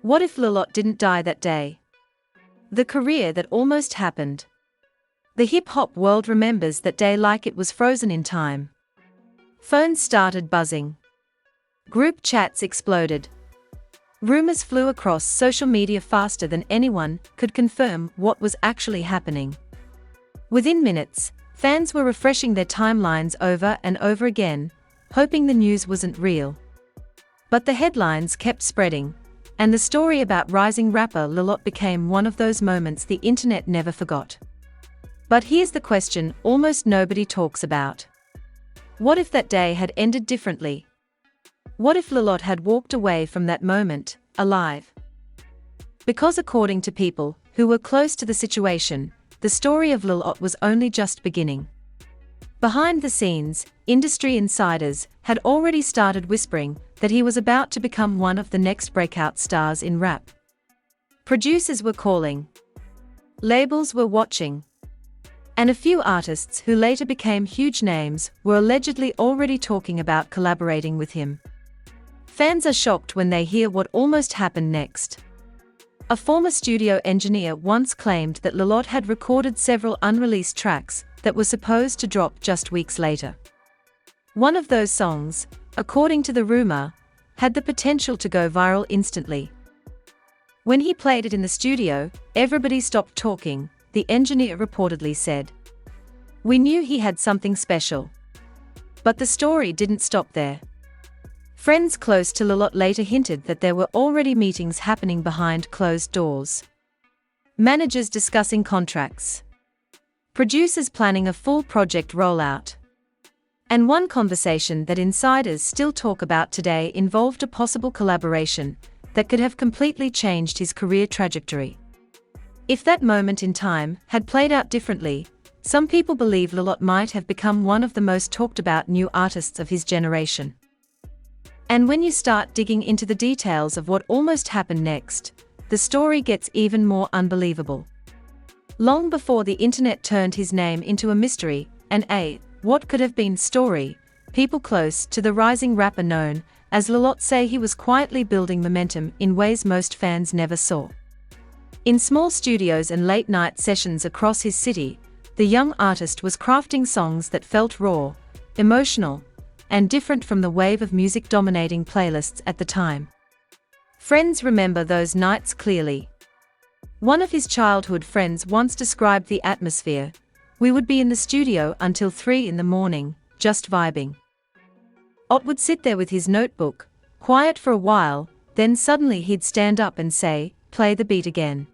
What if Lilot didn't die that day? The career that almost happened. The hip-hop world remembers that day like it was frozen in time. Phones started buzzing. Group chats exploded. Rumors flew across social media faster than anyone could confirm what was actually happening. Within minutes, fans were refreshing their timelines over and over again, hoping the news wasn't real. But the headlines kept spreading, and the story about rising rapper Lilot became one of those moments the internet never forgot. But here's the question almost nobody talks about. What if that day had ended differently? What if Lilot had walked away from that moment, alive? Because according to people who were close to the situation, the story of Lilot was only just beginning. Behind the scenes, industry insiders had already started whispering that he was about to become one of the next breakout stars in rap. Producers were calling. Labels were watching. And a few artists who later became huge names were allegedly already talking about collaborating with him. Fans are shocked when they hear what almost happened next. A former studio engineer once claimed that Lilot had recorded several unreleased tracks that were supposed to drop just weeks later. One of those songs, according to the rumor, had the potential to go viral instantly. When he played it in the studio, everybody stopped talking, the engineer reportedly said. We knew he had something special. But the story didn't stop there. Friends close to Lilot later hinted that there were already meetings happening behind closed doors. Managers discussing contracts. Producers planning a full project rollout. And one conversation that insiders still talk about today involved a possible collaboration that could have completely changed his career trajectory. If that moment in time had played out differently, some people believe Lilot might have become one of the most talked about new artists of his generation. And when you start digging into the details of what almost happened next, the story gets even more unbelievable. Long before the internet turned his name into a mystery, and a what could have been story, people close to the rising rapper known as Lilot say he was quietly building momentum in ways most fans never saw. In small studios and late-night sessions across his city, the young artist was crafting songs that felt raw, emotional, and different from the wave of music dominating playlists at the time. Friends remember those nights clearly. One of his childhood friends once described the atmosphere. We would be in the studio until 3 a.m, just vibing. Ott would sit there with his notebook, quiet for a while, then suddenly he'd stand up and say, "Play the beat again."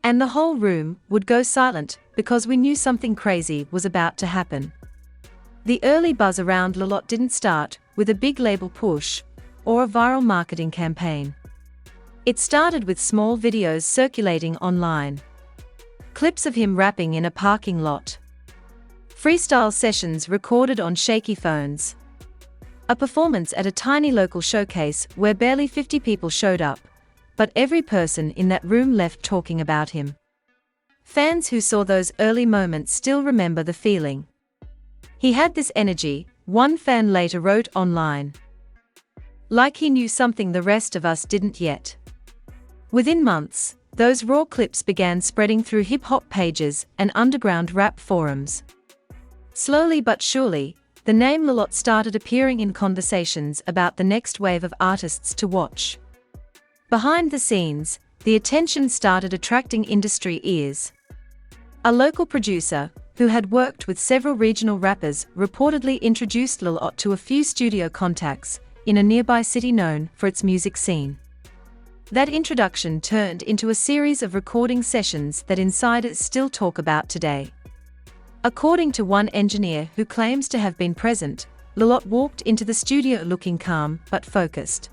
And the whole room would go silent because we knew something crazy was about to happen. The early buzz around Lilot didn't start with a big label push or a viral marketing campaign. It started with small videos circulating online. Clips of him rapping in a parking lot. Freestyle sessions recorded on shaky phones. A performance at a tiny local showcase where barely 50 people showed up, but every person in that room left talking about him. Fans who saw those early moments still remember the feeling. He had this energy, one fan later wrote online. Like he knew something the rest of us didn't yet. Within months, those raw clips began spreading through hip-hop pages and underground rap forums. Slowly but surely, the name Lilot started appearing in conversations about the next wave of artists to watch. Behind the scenes, the attention started attracting industry ears. A local producer, who had worked with several regional rappers, reportedly introduced Lilot to a few studio contacts in a nearby city known for its music scene. That introduction turned into a series of recording sessions that insiders still talk about today. According to one engineer who claims to have been present, Lilot walked into the studio looking calm but focused.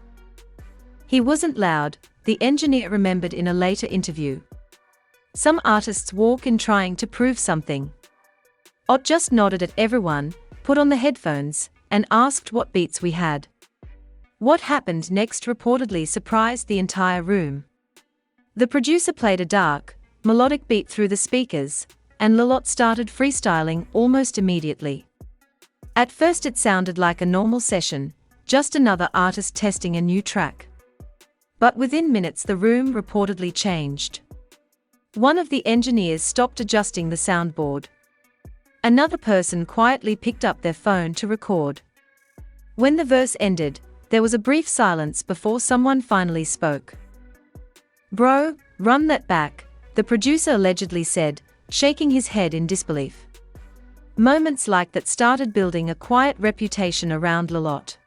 He wasn't loud, the engineer remembered in a later interview. Some artists walk in trying to prove something. Ott just nodded at everyone, put on the headphones, and asked what beats we had. What happened next reportedly surprised the entire room. The producer played a dark, melodic beat through the speakers, and Lilot started freestyling almost immediately. At first it sounded like a normal session, just another artist testing a new track. But within minutes the room reportedly changed. One of the engineers stopped adjusting the soundboard. Another person quietly picked up their phone to record. When the verse ended, there was a brief silence before someone finally spoke. "Bro, run that back," the producer allegedly said, shaking his head in disbelief. Moments like that started building a quiet reputation around Lolotte.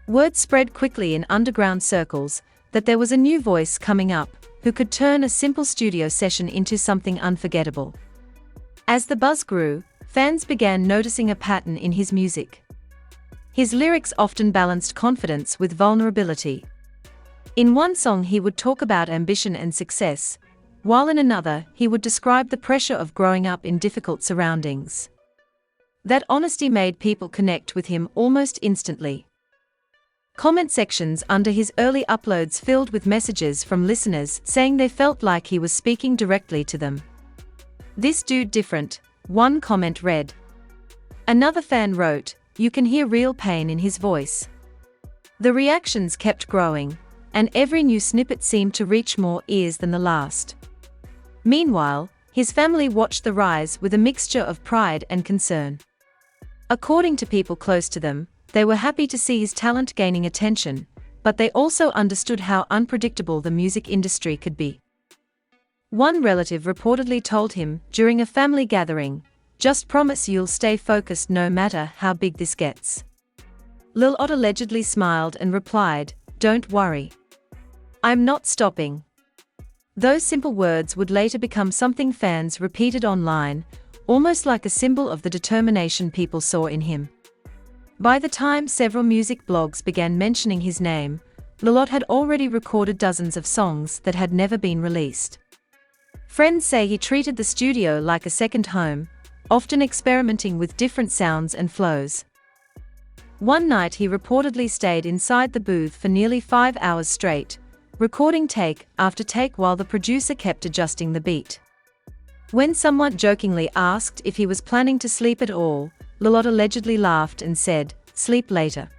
Word spread quickly in underground circles that there was a new voice coming up who could turn a simple studio session into something unforgettable. As the buzz grew, fans began noticing a pattern in his music. His lyrics often balanced confidence with vulnerability. In one song he would talk about ambition and success, while in another he would describe the pressure of growing up in difficult surroundings. That honesty made people connect with him almost instantly. Comment sections under his early uploads filled with messages from listeners saying they felt like he was speaking directly to them. "This dude different," one comment read. Another fan wrote, "You can hear real pain in his voice." The reactions kept growing, and every new snippet seemed to reach more ears than the last. Meanwhile, his family watched the rise with a mixture of pride and concern. According to people close to them, they were happy to see his talent gaining attention, but they also understood how unpredictable the music industry could be. One relative reportedly told him during a family gathering, "Just promise you'll stay focused no matter how big this gets." Lolotte allegedly smiled and replied, "Don't worry. I'm not stopping." Those simple words would later become something fans repeated online, almost like a symbol of the determination people saw in him. By the time several music blogs began mentioning his name, Lolotte had already recorded dozens of songs that had never been released. Friends say he treated the studio like a second home, often experimenting with different sounds and flows. One night he reportedly stayed inside the booth for nearly 5 hours straight, recording take after take while the producer kept adjusting the beat. When someone jokingly asked if he was planning to sleep at all, Lolotte allegedly laughed and said, "Sleep later.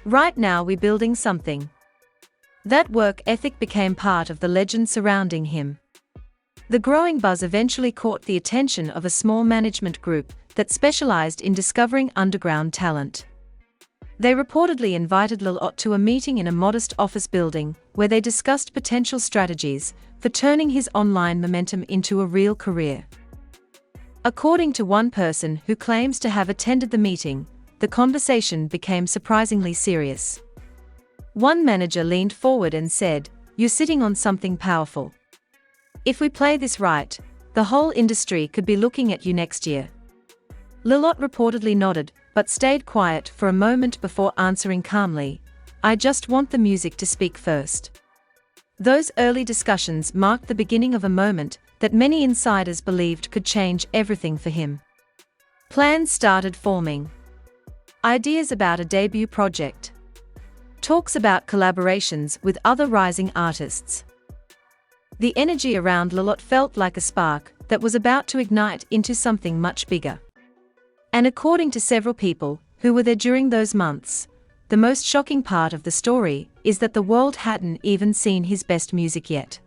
Right now we're building something." That work ethic became part of the legend surrounding him. The growing buzz eventually caught the attention of a small management group that specialized in discovering underground talent. They reportedly invited Lolotte to a meeting in a modest office building, where they discussed potential strategies for turning his online momentum into a real career. According to one person who claims to have attended the meeting, the conversation became surprisingly serious. One manager leaned forward and said, "You're sitting on something powerful. If we play this right, the whole industry could be looking at you next year." Lolotte reportedly nodded, but stayed quiet for a moment before answering calmly, "I just want the music to speak first." Those early discussions marked the beginning of a moment that many insiders believed could change everything for him. Plans started forming. Ideas about a debut project. Talks about collaborations with other rising artists. The energy around Lolotte felt like a spark that was about to ignite into something much bigger. And according to several people who were there during those months, the most shocking part of the story is that the world hadn't even seen his best music yet.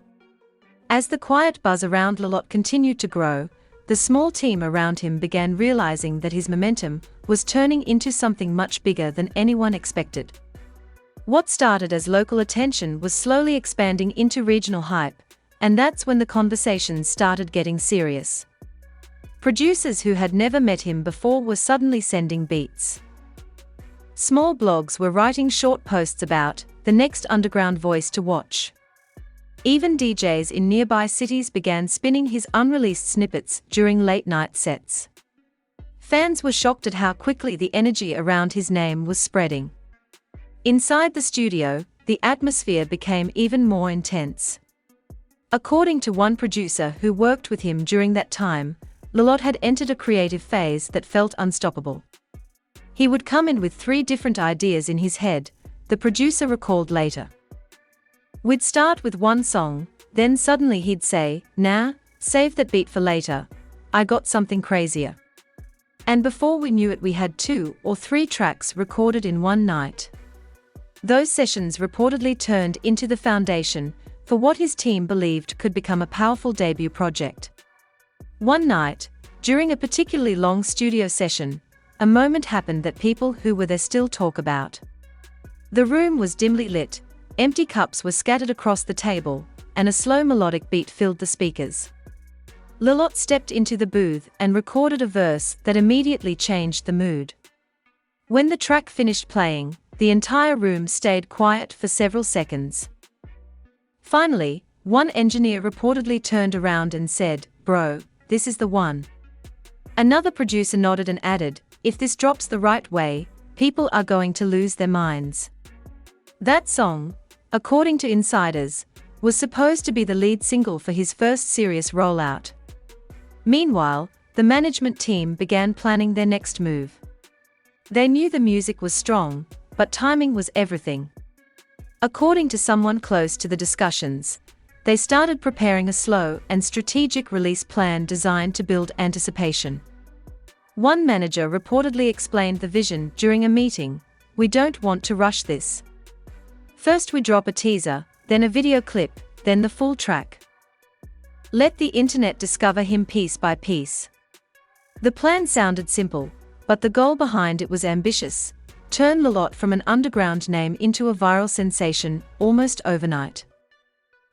As the quiet buzz around Lolotte continued to grow, the small team around him began realizing that his momentum was turning into something much bigger than anyone expected. What started as local attention was slowly expanding into regional hype, and that's when the conversations started getting serious. Producers who had never met him before were suddenly sending beats. Small blogs were writing short posts about the next underground voice to watch. Even DJs in nearby cities began spinning his unreleased snippets during late-night sets. Fans were shocked at how quickly the energy around his name was spreading. Inside the studio, the atmosphere became even more intense. According to one producer who worked with him during that time, Lolotte had entered a creative phase that felt unstoppable. He would come in with 3 different ideas in his head, the producer recalled later. We'd start with one song, then suddenly he'd say, "Nah, save that beat for later. I got something crazier." And before we knew it, we had 2 or 3 tracks recorded in one night. Those sessions reportedly turned into the foundation for what his team believed could become a powerful debut project. One night, during a particularly long studio session, a moment happened that people who were there still talk about. The room was dimly lit, empty cups were scattered across the table, and a slow melodic beat filled the speakers. Lilot stepped into the booth and recorded a verse that immediately changed the mood. When the track finished playing, the entire room stayed quiet for several seconds. Finally, one engineer reportedly turned around and said, "Bro, this is the one." Another producer nodded and added, "If this drops the right way, people are going to lose their minds." That song, according to insiders, was supposed to be the lead single for his first serious rollout. Meanwhile, the management team began planning their next move. They knew the music was strong, but timing was everything. According to someone close to the discussions, they started preparing a slow and strategic release plan designed to build anticipation. One manager reportedly explained the vision during a meeting: "We don't want to rush this. First we drop a teaser, then a video clip, then the full track. Let the internet discover him piece by piece." The plan sounded simple, but the goal behind it was ambitious: turn Lilot from an underground name into a viral sensation almost overnight.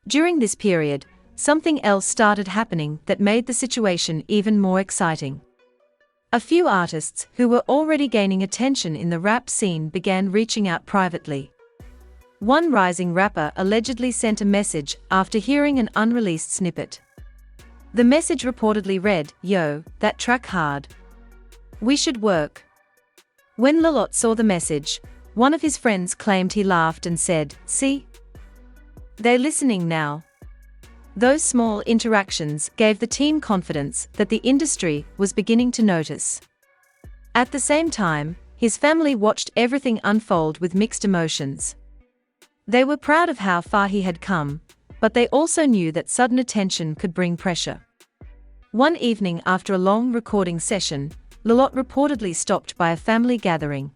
During this period, something else started happening that made the situation even more exciting. A few artists who were already gaining attention in the rap scene began reaching out privately. One rising rapper allegedly sent a message after hearing an unreleased snippet. The message reportedly read, "Yo, that track hard. We should work." When Lilot saw the message, one of his friends claimed he laughed and said, "See? They're listening now." Those small interactions gave the team confidence that the industry was beginning to notice. At the same time, his family watched everything unfold with mixed emotions. They were proud of how far he had come, but they also knew that sudden attention could bring pressure. One evening after a long recording session, Lilot reportedly stopped by a family gathering.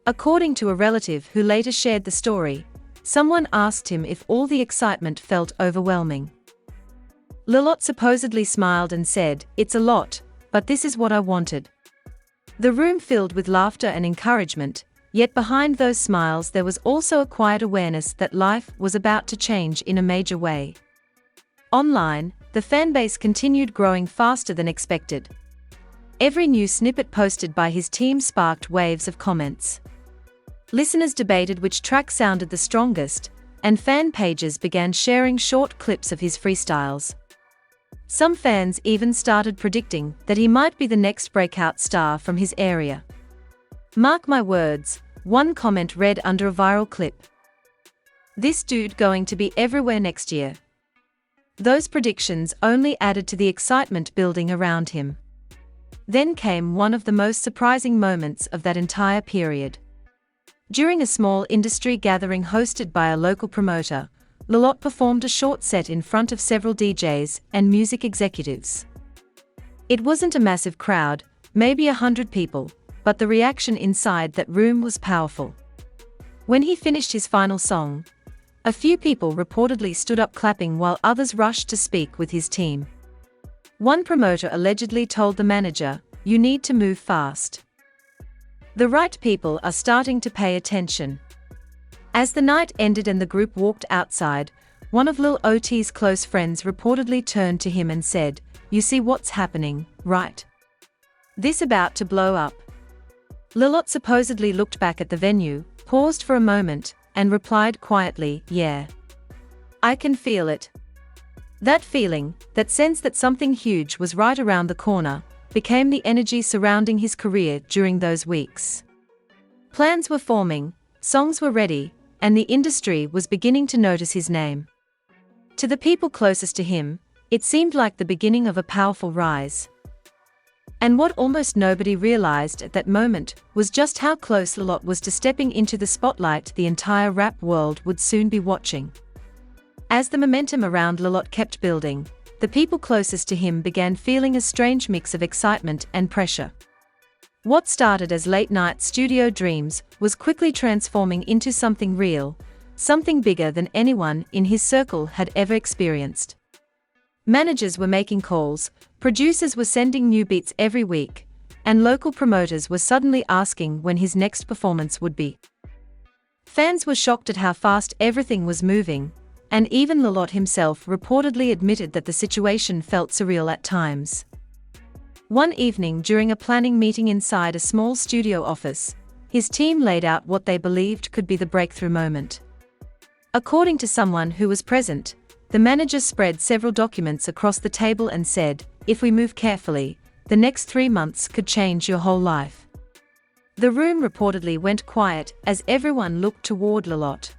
According to a relative who later shared the story, someone asked him if all the excitement felt overwhelming. Lilot supposedly smiled and said, "It's a lot, but this is what I wanted." The room filled with laughter and encouragement, yet behind those smiles there was also a quiet awareness that life was about to change in a major way. Online, the fanbase continued growing faster than expected. Every new snippet posted by his team sparked waves of comments. Listeners debated which track sounded the strongest, and fan pages began sharing short clips of his freestyles. Some fans even started predicting that he might be the next breakout star from his area. "Mark my words," one comment read under a viral clip. "This dude going to be everywhere next year." Those predictions only added to the excitement building around him. Then came one of the most surprising moments of that entire period. During a small industry gathering hosted by a local promoter, Lilot performed a short set in front of several DJs and music executives. It wasn't a massive crowd, maybe 100 people, but the reaction inside that room was powerful. When he finished his final song, a few people reportedly stood up clapping while others rushed to speak with his team. One promoter allegedly told the manager, "You need to move fast. The right people are starting to pay attention." As the night ended and the group walked outside, one of Lil Ot's close friends reportedly turned to him and said, "You see what's happening, right? This about to blow up." Lilot supposedly looked back at the venue, paused for a moment, and replied quietly, "Yeah. I can feel it." That feeling, that sense that something huge was right around the corner, became the energy surrounding his career during those weeks. Plans were forming, songs were ready, and the industry was beginning to notice his name. To the people closest to him, it seemed like the beginning of a powerful rise. And what almost nobody realized at that moment was just how close Lilot was to stepping into the spotlight the entire rap world would soon be watching. As the momentum around Lilot kept building, the people closest to him began feeling a strange mix of excitement and pressure. What started as late-night studio dreams was quickly transforming into something real, something bigger than anyone in his circle had ever experienced. Managers were making calls, producers were sending new beats every week, and local promoters were suddenly asking when his next performance would be. Fans were shocked at how fast everything was moving, and even Lelot himself reportedly admitted that the situation felt surreal at times. One evening during a planning meeting inside a small studio office, his team laid out what they believed could be the breakthrough moment. According to someone who was present, the manager spread several documents across the table and said, "If we move carefully, the next 3 months could change your whole life." The room reportedly went quiet as everyone looked toward Lelot.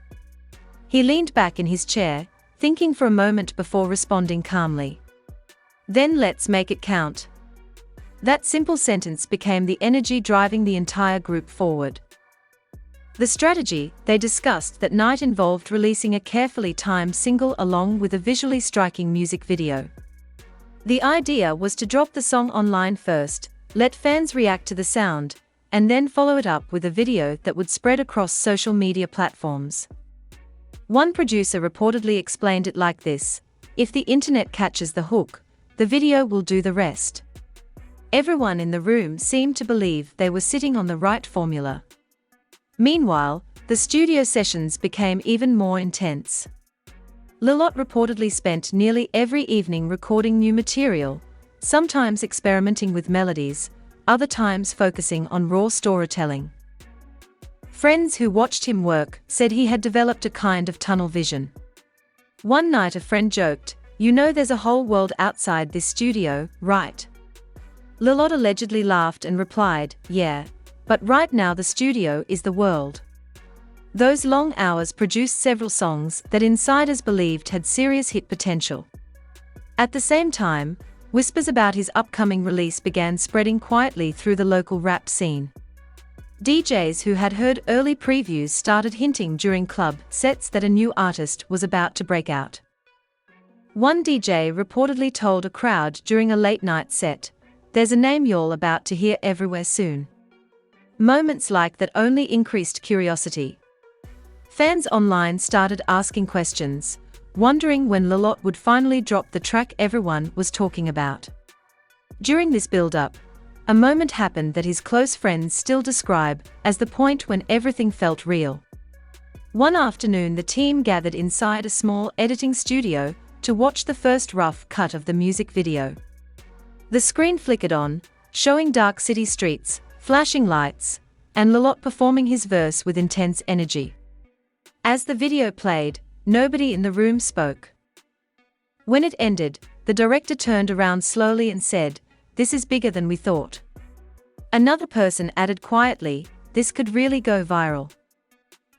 He leaned back in his chair, thinking for a moment before responding calmly. "Then let's make it count." That simple sentence became the energy driving the entire group forward. The strategy they discussed that night involved releasing a carefully timed single along with a visually striking music video. The idea was to drop the song online first, let fans react to the sound, and then follow it up with a video that would spread across social media platforms. One producer reportedly explained it like this: "If the internet catches the hook, the video will do the rest." Everyone in the room seemed to believe they were sitting on the right formula. Meanwhile, the studio sessions became even more intense. Lelot reportedly spent nearly every evening recording new material, sometimes experimenting with melodies, other times focusing on raw storytelling. Friends who watched him work said he had developed a kind of tunnel vision. One night a friend joked, "You know there's a whole world outside this studio, right?" Lelot allegedly laughed and replied, "Yeah, but right now the studio is the world." Those long hours produced several songs that insiders believed had serious hit potential. At the same time, whispers about his upcoming release began spreading quietly through the local rap scene. DJs who had heard early previews started hinting during club sets that a new artist was about to break out. One DJ reportedly told a crowd during a late-night set, "There's a name you're about to hear everywhere soon." Moments like that only increased curiosity. Fans online started asking questions, wondering when Lelot would finally drop the track everyone was talking about. During this build-up, a moment happened that his close friends still describe as the point when everything felt real. One afternoon the team gathered inside a small editing studio to watch the first rough cut of the music video. The screen flickered on, showing dark city streets, flashing lights, and Lelot performing his verse with intense energy. As the video played, nobody in the room spoke. When it ended, the director turned around slowly and said, "This is bigger than we thought." Another person added quietly, "This could really go viral."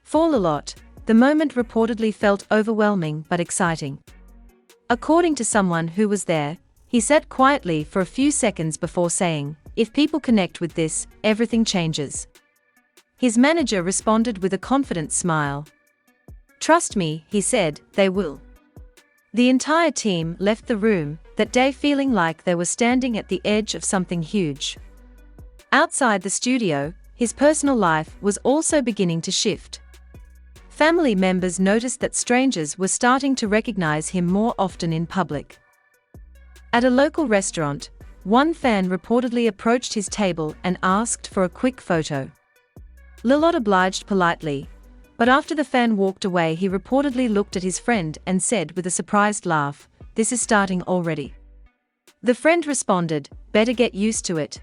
For Lelot, the moment reportedly felt overwhelming but exciting. According to someone who was there, he sat quietly for a few seconds before saying, "If people connect with this, everything changes." His manager responded with a confident smile. "Trust me," he said, "they will." The entire team left the room that day feeling like they were standing at the edge of something huge. Outside the studio, his personal life was also beginning to shift. Family members noticed that strangers were starting to recognize him more often in public. At a local restaurant, one fan reportedly approached his table and asked for a quick photo. Lelot obliged politely, but after the fan walked away he reportedly looked at his friend and said with a surprised laugh, "This is starting already." The friend responded, "Better get used to it."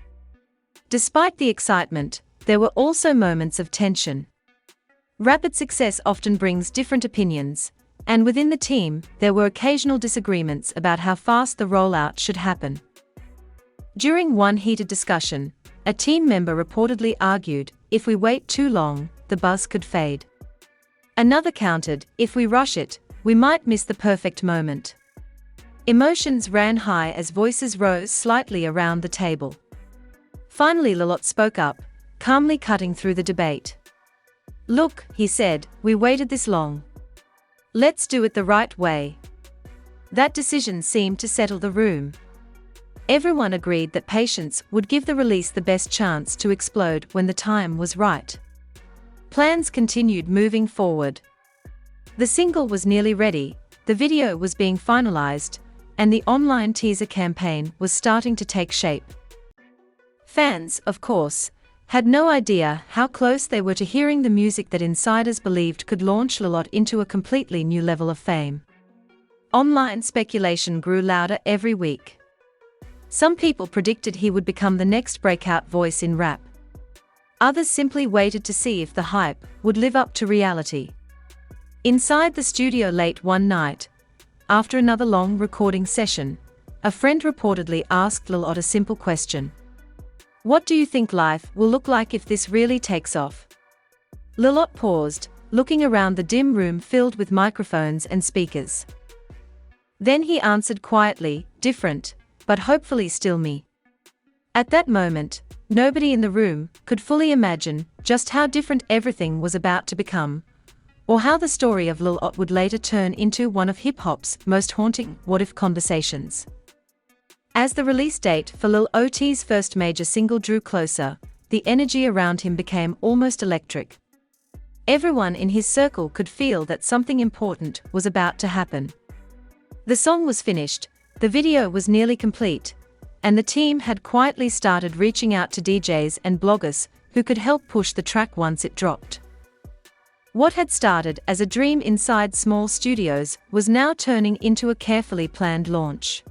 Despite the excitement, there were also moments of tension. Rapid success often brings different opinions, and within the team, there were occasional disagreements about how fast the rollout should happen. During one heated discussion, a team member reportedly argued, "If we wait too long, the buzz could fade." Another countered, "If we rush it, we might miss the perfect moment." Emotions ran high as voices rose slightly around the table. Finally Lelot spoke up, calmly cutting through the debate. "Look," he said, "we waited this long. Let's do it the right way." That decision seemed to settle the room. Everyone agreed that patience would give the release the best chance to explode when the time was right. Plans continued moving forward. The single was nearly ready, the video was being finalized, and the online teaser campaign was starting to take shape. Fans, of course, had no idea how close they were to hearing the music that insiders believed could launch Lilot into a completely new level of fame. Online speculation grew louder every week. Some people predicted he would become the next breakout voice in rap. Others simply waited to see if the hype would live up to reality. Inside the studio late one night, after another long recording session, a friend reportedly asked Lilot a simple question. "What do you think life will look like if this really takes off?" Lilot paused, looking around the dim room filled with microphones and speakers. Then he answered quietly, "Different, but hopefully still me." At that moment, nobody in the room could fully imagine just how different everything was about to become, or how the story of Lilot would later turn into one of hip-hop's most haunting what-if conversations. As the release date for Lil Ot's first major single drew closer, the energy around him became almost electric. Everyone in his circle could feel that something important was about to happen. The song was finished, the video was nearly complete, and the team had quietly started reaching out to DJs and bloggers who could help push the track once it dropped. What had started as a dream inside small studios was now turning into a carefully planned launch.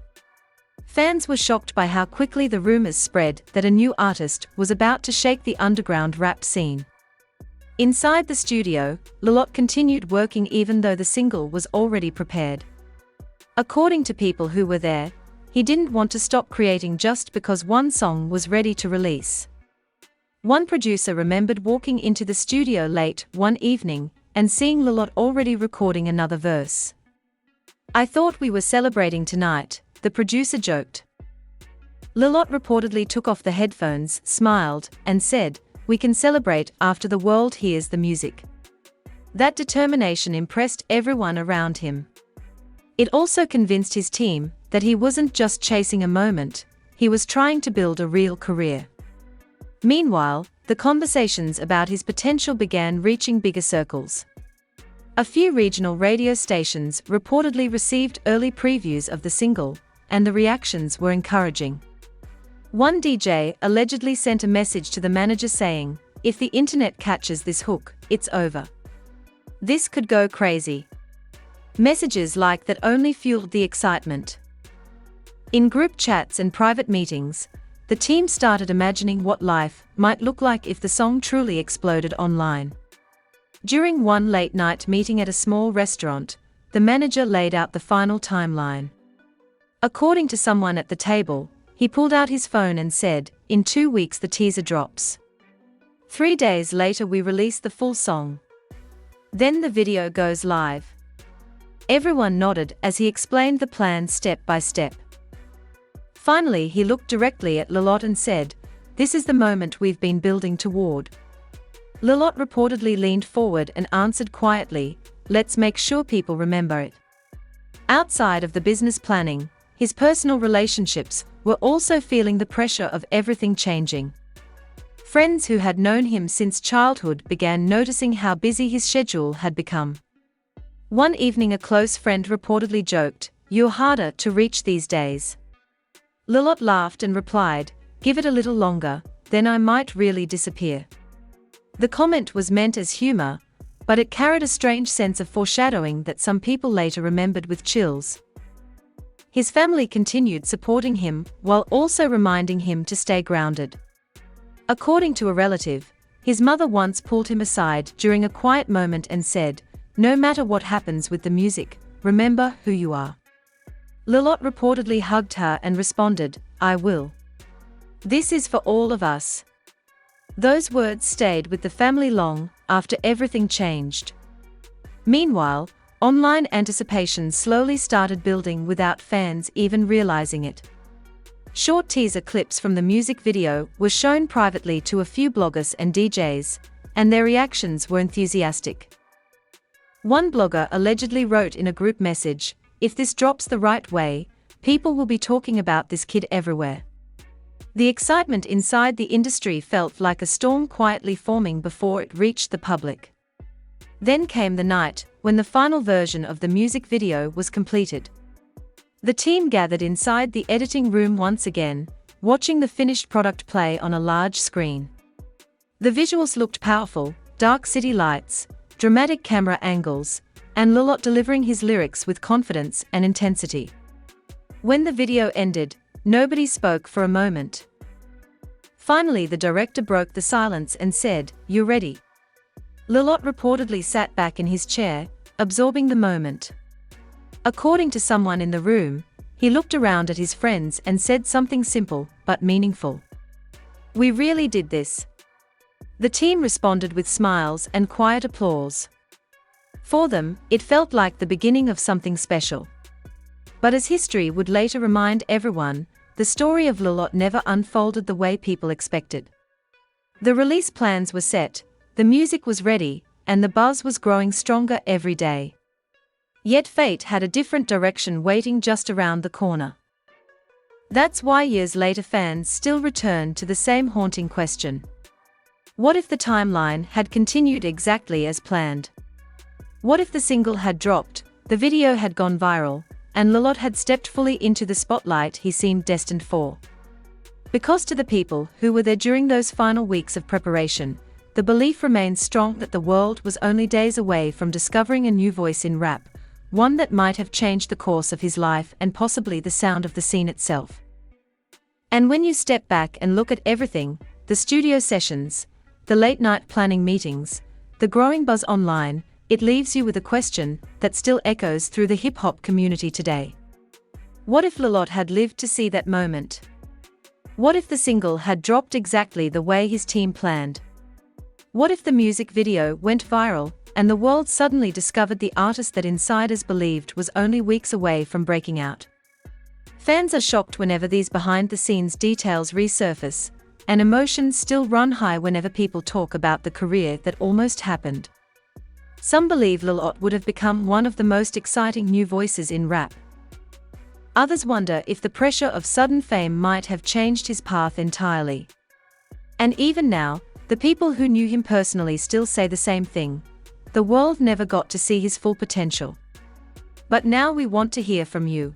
Fans were shocked by how quickly the rumors spread that a new artist was about to shake the underground rap scene. Inside the studio, Lilot continued working even though the single was already prepared. According to people who were there, he didn't want to stop creating just because one song was ready to release. One producer remembered walking into the studio late one evening and seeing Lilot already recording another verse. "I thought we were celebrating tonight," the producer joked. Lilot reportedly took off the headphones, smiled, and said, "We can celebrate after the world hears the music." That determination impressed everyone around him. It also convinced his team that he wasn't just chasing a moment, he was trying to build a real career. Meanwhile, the conversations about his potential began reaching bigger circles. A few regional radio stations reportedly received early previews of the single, and the reactions were encouraging. One DJ allegedly sent a message to the manager saying, "If the internet catches this hook, it's over." This could go crazy. Messages like that only fueled the excitement. In group chats and private meetings, the team started imagining what life might look like if the song truly exploded online. During one late-night meeting at a small restaurant, the manager laid out the final timeline. According to someone at the table, he pulled out his phone and said, "In 2 weeks the teaser drops. 3 days later we release the full song. Then the video goes live." Everyone nodded as he explained the plan step by step. Finally he looked directly at Lilot and said, "This is the moment we've been building toward." Lilot reportedly leaned forward and answered quietly, "Let's make sure people remember it." Outside of the business planning, his personal relationships were also feeling the pressure of everything changing. Friends who had known him since childhood began noticing how busy his schedule had become. One evening a close friend reportedly joked, "You're harder to reach these days." Lilot laughed and replied, "Give it a little longer, then I might really disappear." The comment was meant as humor, but it carried a strange sense of foreshadowing that some people later remembered with chills. His family continued supporting him while also reminding him to stay grounded. According to a relative, his mother once pulled him aside during a quiet moment and said, "No matter what happens with the music, remember who you are." Lilot reportedly hugged her and responded, "I will. This is for all of us." Those words stayed with the family long after everything changed. Meanwhile, online anticipation slowly started building without fans even realizing it. Short teaser clips from the music video were shown privately to a few bloggers and DJs, and their reactions were enthusiastic. One blogger allegedly wrote in a group message, "If this drops the right way, people will be talking about this kid everywhere. The excitement inside the industry felt like a storm quietly forming before it reached the public. Then came the night when the final version of the music video was completed. The team gathered inside the editing room once again, watching the finished product play on a large screen. The visuals looked powerful: dark city lights, dramatic camera angles, and Lilot delivering his lyrics with confidence and intensity. When the video ended, nobody spoke for a moment. Finally, the director broke the silence and said, "You ready?" Lilot reportedly sat back in his chair, absorbing the moment. According to someone in the room, he looked around at his friends and said something simple but meaningful. "We really did this." The team responded with smiles and quiet applause. For them, it felt like the beginning of something special. But as history would later remind everyone, the story of Lilot never unfolded the way people expected. The release plans were set, the music was ready, and the buzz was growing stronger every day. Yet fate had a different direction waiting just around the corner. That's why years later fans still return to the same haunting question. What if the timeline had continued exactly as planned? What if the single had dropped, the video had gone viral, and Lilot had stepped fully into the spotlight he seemed destined for? Because to the people who were there during those final weeks of preparation, the belief remains strong that the world was only days away from discovering a new voice in rap, one that might have changed the course of his life and possibly the sound of the scene itself. And when you step back and look at everything, the studio sessions, the late-night planning meetings, the growing buzz online, it leaves you with a question that still echoes through the hip-hop community today. What if Lilot had lived to see that moment? What if the single had dropped exactly the way his team planned? What if the music video went viral, and the world suddenly discovered the artist that insiders believed was only weeks away from breaking out? Fans are shocked whenever these behind-the-scenes details resurface, and emotions still run high whenever people talk about the career that almost happened. Some believe Lilot would have become one of the most exciting new voices in rap. Others wonder if the pressure of sudden fame might have changed his path entirely. And even now, the people who knew him personally still say the same thing: the world never got to see his full potential. But now we want to hear from you.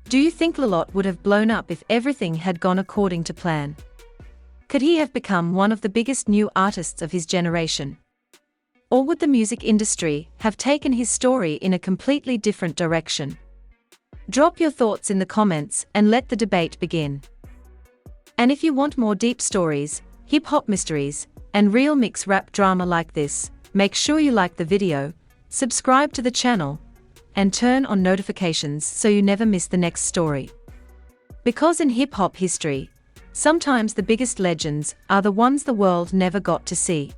Do you think Lilot would have blown up if everything had gone according to plan? Could he have become one of the biggest new artists of his generation? Or would the music industry have taken his story in a completely different direction? Drop your thoughts in the comments and let the debate begin. And if you want more deep stories, hip-hop mysteries, and real mix rap drama like this, make sure you like the video, subscribe to the channel, and turn on notifications so you never miss the next story. Because in hip-hop history, sometimes the biggest legends are the ones the world never got to see.